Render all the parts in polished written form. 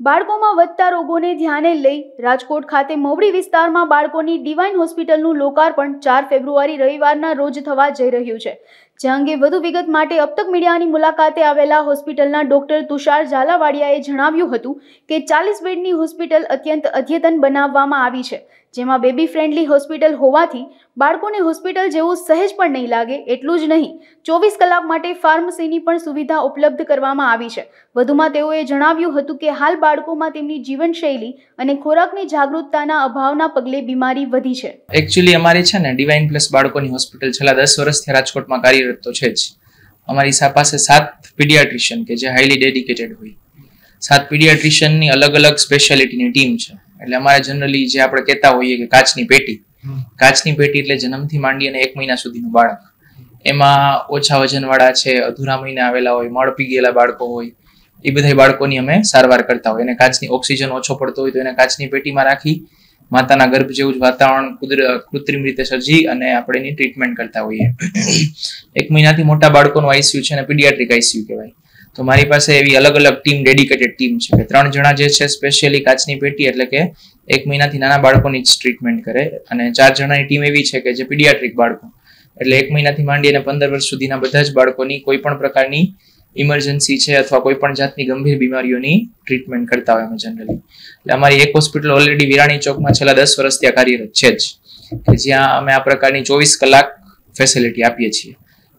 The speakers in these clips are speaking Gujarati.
બાળકોમાં વધતા રોગોને ધ્યાને લઈ રાજકોટ ખાતે મવડી વિસ્તારમાં બાળકોની ડિવાઇન હોસ્પિટલનું લોકાર્પણ 4 ફેબ્રુઆરી રવિવારના રોજ થવા જઈ રહ્યું છે. જે અંગે વધુ વિગત માટે અબતક મીડિયાની મુલાકાતે આવેલા હોસ્પિટલના ડોક્ટર તુષાર ઝાલાવાડિયાએ જણાવ્યું હતું કે 40 બેડની હોસ્પિટલ અત્યંત અદ્યતન બનાવવામાં આવી છે, જેમાં બેબી ફ્રેન્ડલી હોસ્પિટલ હોવાથી બાળકોને હોસ્પિટલ જેવું સહેજ પણ નહીં લાગે. એટલું જ નહીં, 24 કલાક માટે ફાર્મસીની પણ સુવિધા ઉપલબ્ધ કરવામાં આવી છે. વધુમાં તેઓએ જણાવ્યું હતું કે હાલ બાળકોમાં તેમની જીવનશૈલી અને ખોરાકની જાગૃતતાના અભાવના પગલે બીમારી વધી છે. એકચ્યુઅલી અમારી છે ને ડિવાઇન પ્લસ બાળકોની હોસ્પિટલ છેલ્લા 10 વર્ષથી રાજકોટમાં કાર્યરત તો છે જ. અમારી પાસે 7 પીડિયાટ્રિશિયન કે જે હાઈલી ડેડિકેટેડ હોય, 7 પીડિયાટ્રિશિયનની અલગ અલગ સ્પેશિયાલિટીની ટીમ છે. એટલે અમારે જનરલી જે આપણે કહેતા હોઈએ કે કાચની પેટી એટલે જન્મથી માંડી અને 1 મહિના સુધીનું બાળક. એમાં ઓછા વજનવાળા છે, અધૂરા મહિને આવેલા હોય, મળ પી ગયેલા બાળકો હોય, એ બધા બાળકોની અમે સારવાર કરતા હોય. એને કાચની ઓક્સિજન ઓછો પડતો હોય તો એને કાચની પેટીમાં રાખી માતાના ગર્ભ જેવું જ વાતાવરણ કૃત્રિમ રીતે સર્જી અને આપણે એની ટ્રીટમેન્ટ કરતા હોઈએ. 1 મહિનાથી મોટા બાળકોનું આઈસીયુ છે અને પીડિયાટ્રિક આઈસીયુ કહેવાય. તો મારી પાસે એવી અલગ અલગ ટીમ, ડેડિકેટેડ ટીમ છે કે 3 જણા જે છે સ્પેશિયલી કાચની પેટી એટલે કે 1 મહિનાથી નાના બાળકોની જ ટ્રીટમેન્ટ કરે, અને 4 જણાની ટીમ એવી છે કે જે પીડિયાટ્રિક બાળકો એટલે 1 મહિનાથી માંડી અને 15 વર્ષ સુધીના બધા જ બાળકોની કોઈ પણ પ્રકારની ઇમરજન્સી છે અથવા કોઈ પણ જાતની ગંભીર બીમારીઓની ટ્રીટમેન્ટ કરતા હોય અમે જનરલી. એટલે અમારી એક હોસ્પિટલ ઓલરેડી વિરાણી ચોકમાં છેલ્લા 10 વર્ષ ત્યાં કાર્યરત છે જ, કે જ્યાં અમે આ પ્રકારની 24 કલાક ફેસિલિટી આપીએ છીએ.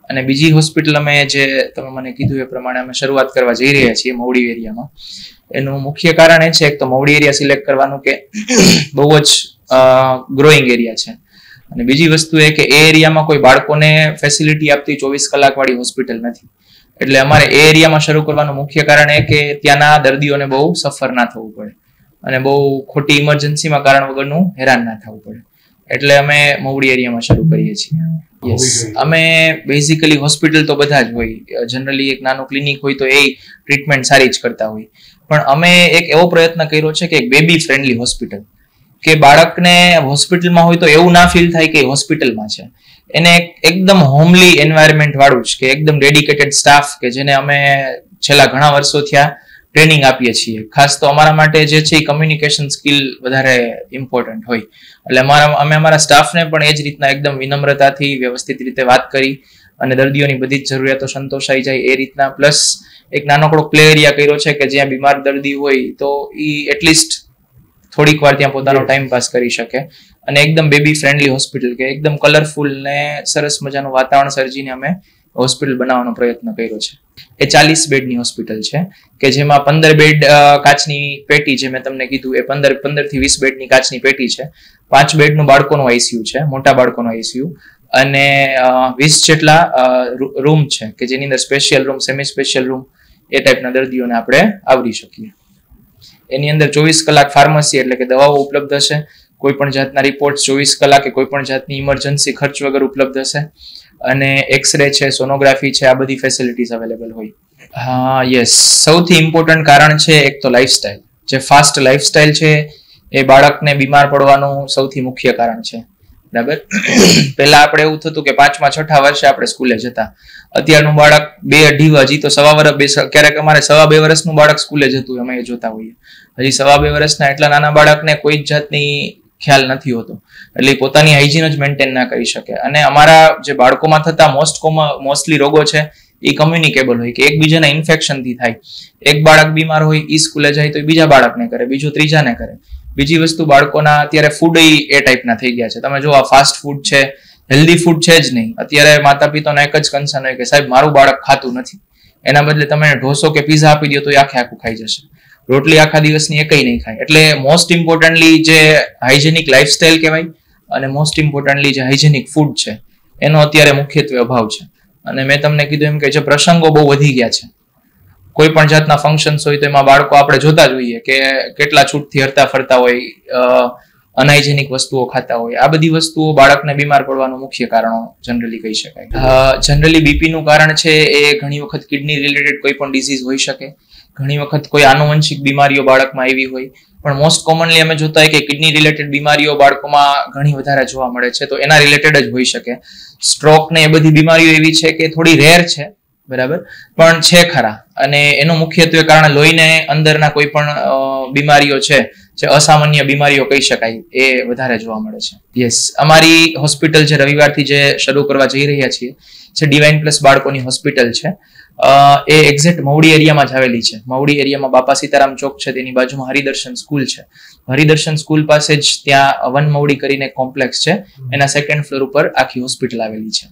અને બીજી હોસ્પિટલ અમે જે તમે મને કીધું એ પ્રમાણે અમે શરૂઆત કરવા જઈ રહ્યા છીએ મવડી એરિયામાં. એનું મુખ્ય કારણ એ છે કે મવડી એરિયા સિલેક્ટ કરવાનું કે બહુ જ ગ્રોઈંગ એરિયા છે, અને બીજી વસ્તુ એ કે એ એરિયામાં કોઈ બાળકોને ફેસિલિટી આપતી 24 કલાક વાળી હોસ્પિટલ નથી. એટલે અમારે એ એરિયામાં શરૂ કરવાનું મુખ્ય કારણ એ કે ત્યાંના દર્દીઓને બહુ સફર ના થવું પડે અને બહુ ખોટી ઇમરજન્સીમાં કારણ વગરનું હેરાન ના થવું પડે. એટલે અમે મવડી એરિયામાં શરૂ કરીએ છીએ. યસ, અમે બેઝિકલી હોસ્પિટલ તો બધા જ હોય, જનરલી એક નાનું ક્લિનિક હોય તો એ ટ્રીટમેન્ટ સારી જ કરતા હોય, પણ અમે એક એવો પ્રયત્ન કર્યો છે કે એક બેબી ફ્રેન્ડલી હોસ્પિટલ, કે બાળકને હોસ્પિટલમાં હોય તો એવું ના ફીલ થાય કે હોસ્પિટલમાં છે. એને એકદમ હોમલી એન્વાયરમેન્ટ વાળું જ, કે એકદમ ડેડિકેટેડ સ્ટાફ કે જેને અમે છેલ્લા ઘણા વર્ષો થયા ટ્રેનિંગ આપીએ છીએ. ખાસ તો અમારા માટે જે છે એ કમ્યુનિકેશન સ્કિલ વધારે ઇમ્પોર્ટન્ટ હોય. એટલે અમે અમારા સ્ટાફને પણ એ જ રીતના એકદમ વિનમ્રતાથી વ્યવસ્થિત રીતે વાત કરી અને દર્દીઓની બધી જ જરૂરિયાતો સંતોષાઈ જાય એ રીતના, પ્લસ એક નાનકડો પ્લે એરિયા કર્યો છે કે જ્યાં બીમાર દર્દી હોય તો એ એટલીસ્ટ થોડીક વાર ત્યાં પોતાનો ટાઈમ પાસ કરી શકે. અને એકદમ બેબી ફ્રેન્ડલી હોસ્પિટલ, કે એકદમ કલરફુલ ને સરસ મજાનું વાતાવરણ સર્જીને અમે હોસ્પિટલ બનાવવાનો પ્રયત્ન કર્યો છે. એ 40 બેડની હોસ્પિટલ છે કે જેમાં 15 બેડ કાચની પેટી, જે મેં તમને કીધું એ 15 થી 20 બેડની કાચની પેટી છે. 5 બેડનું બાળકોનું આઈસીયુ છે, મોટા બાળકોનું આઈસીયુ, અને 20 જેટલા રૂમ છે કે જેની અંદર special room, semi special room, એ ટાઈપના દર્દીઓને આપણે આવરી શકીએ. એની અંદર 24 કલાક ફાર્મસી એટલે કે દવાઓ ઉપલબ્ધ હશે, કોઈ પણ જાતના રિપોર્ટ 24 કલાકે કોઈ પણ જાતની ઇમરજન્સી ખર્ચ વગર ઉપલબ્ધ હશે, અને એક્સરે છે, સોનોગ્રાફી છે, આ બધી ફેસિલિટીઝ અવેલેબલ હોય. હા, યસ, સૌથી ઇમ્પોર્ટન્ટ કારણ છે એક તો લાઈફસ્ટાઈલ. જે ફાસ્ટ લાઈફસ્ટાઈલ છે એ બાળકને બીમાર પડવાનું સૌથી મુખ્ય કારણ છે. બરાબર, પહેલા આપણે એવું થતું કે 5મા 6ઠા વર્ષે આપણે સ્કૂલે જતા. અત્યારનું બાળક 2-2.5 હજી તો 1.5 વર્ષ, ક્યારેક અમારે 2.5 વર્ષનું બાળક સ્કૂલે જતું અમે એ જોતા હોઈએ. હજી 2.5 વર્ષના એટલા નાના બાળકને કોઈ જ જાતની ખ્યાલ નથી હોતો, એટલે પોતાની હાઇજીન જ મેન્ટેન ના કરી શકે. અને અમારા જે બાળકોમાં થતા મોસ્ટલી રોગો છે એ કમ્યુનિકેબલ હોય, કે એકબીજાના ઇન્ફેક્શનથી થાય. એક બાળક બીમાર હોય, એ સ્કૂલે જાય તો બીજા બાળકને કરે, બીજો ત્રીજાને કરે. બીજી વસ્તુ, બાળકોના અત્યારે ફૂડ એ ટાઈપના થઈ ગયા છે. તમે જો આ ફાસ્ટ ફૂડ છે, હેલ્ધી ફૂડ છે જ નહીં. અત્યારે માતા પિતાનો એક જ કન્સર્ન હોય કે સાહેબ મારું બાળક ખાતું નથી, એના બદલે તમે ઢોસો કે પીઝા આપી દો તો એ આખું ખાઈ જશે. રોટલી આખા દિવસની એકઈ નહીં ખાય. એટલે મોસ્ટ ઇમ્પોર્ટન્ટલી જે હાઇજેનિક લાઈફસ્ટાઈલ કહેવાય અને મોસ્ટ ઇમ્પોર્ટન્ટલી જે હાઇજેનિક ફૂડ છે એનો અત્યારે મુખ્યત્વે અભાવ છે. અને મેં તમને કીધું એમ કે જે પ્રસંગો બહુ વધી ગયા છે, કોઈ પણ જાતના ફંક્શન્સ હોય તો એમાં બાળકો આપણે જોતા જ હોઈએ કે કેટલા છૂટથી હરતા ફરતા હોય, અનહાઇજેનિક વસ્તુઓ ખાતા હોય. આ બધી વસ્તુઓ બાળકને બીમાર પડવાનું મુખ્ય કારણો જનરલી કહી શકાય. જનરલી બીપીનું કારણ છે એ ઘણી વખત કિડની રિલેટેડ કોઈ પણ ડિઝીઝ હોઈ શકે, ઘણી વખત કોઈ આનુવંશિક બીમારીઓ બાળકમાં આવી હોય, પણ મોસ્ટ કોમનલી અમે જોતા હોય કે કિડની રિલેટેડ બીમારીઓ બાળકોમાં ઘણી વધારે જોવા મળે છે, તો એના રિલેટેડ જ હોઈ શકે. સ્ટ્રોક ને એ બધી બીમારીઓ એવી છે કે થોડી રેર છે, બરાબર, પણ છે ખરા, અને એનું મુખ્યત્વે કારણ લોહીને અંદરના કોઈ પણ બીમારીઓ છે, જે અસામાન્ય બીમારીઓ કહી શકાય, એ વધારે જોવા મળે છે. યસ, અમારી હોસ્પિટલ જે રવિવારથી જે શરૂ કરવા જઈ રહ્યા છીએ જે ડિવાઇન પ્લસ બાળકોની હોસ્પિટલ છે, એ એક્ઝેક્ટ મવડી એરિયામાં જ આવેલી છે. મવડી એરિયામાં બાપા સીતારામ ચોક છે, તેની બાજુમાં હરિદર્શન સ્કૂલ છે. હરિદર્શન સ્કૂલ પાસે જ ત્યાં વન મવડી કરીને કોમ્પ્લેક્સ છે, એના સેકન્ડ ફ્લોર ઉપર આખી હોસ્પિટલ આવેલી છે.